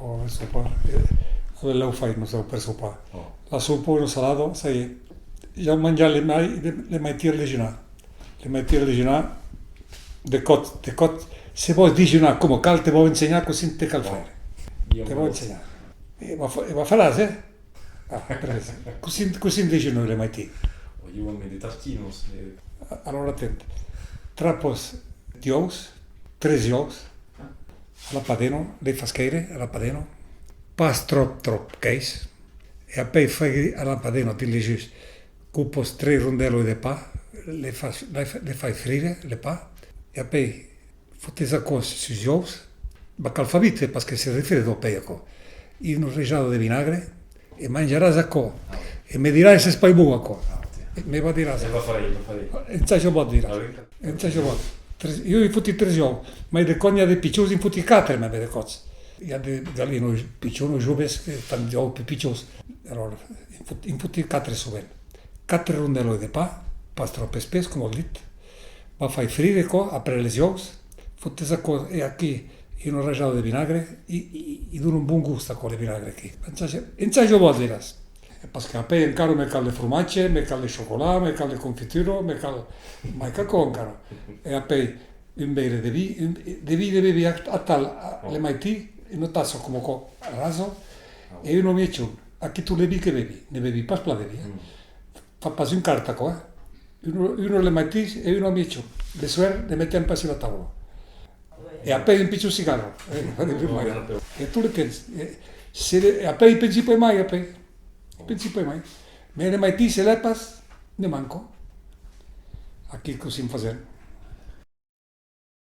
o il sopar. Quello lo fai, non so, per sopar. La sopa o salado, sai, già mangiare le mai tire le mai tire de cot, se vuoi digiunare come cal, te vuoi insegnare così te cal fare. Te vuoi insegnare. E va fare, eh? Preso. Così digiunare le mai tire. Io ho dei tartinos. Allora attento. Trapos di ous, 3 ous, alla padeno, le fascheire, alla padeno, pas trop case, e poi fai alla padeno, ti leggi, cupos 3 rondello di pa, le fai frire, le pa, e poi fotti esa cosa sui ous, ma calfavite, perché si rifiere dopo ecco, in un reggiato di vinagre, e mangerai a co, e mi dirai se spai buono a co. Mi va a dire Lo farei. non sai se vuoi dire. Non sai se vuoi. Io ho fatti 3 giorni, ma le cogne dei picciosi in fatti 4, ma le cose. Io ho gallino piccolo, giovane, che fanno già più picciosi. Allora, in fatti 4 sono 4 rondelli di pa troppo spesso, come ho detto, ma fai frire qua, apre le giovs, fatti questa cosa, e qui, in un raggiato di vinagre, gli do un buon gusto con le vinagre qui. Non sai se vuoi dire. Parce que après encara me cal le fromage, me cal le chocolat, me cal le confiture, me cal mai cacò encara. E après un bere de bevi a tal le maiti, in un tasso come co raso, e uno mi ecciun. A chi tu le bevi che bevi? Ne bevi pas pla bevi. Fa pas un carta co, Uno le maiti e uno mi ecciun. Le suer le mette un pas sulla tavola. E après un piccolo cigarro. E tu le pensi. E après pensi poi mai, après. Pensi poi mai. Me ne mai ti se le pas, ne manco. A chi così facendo.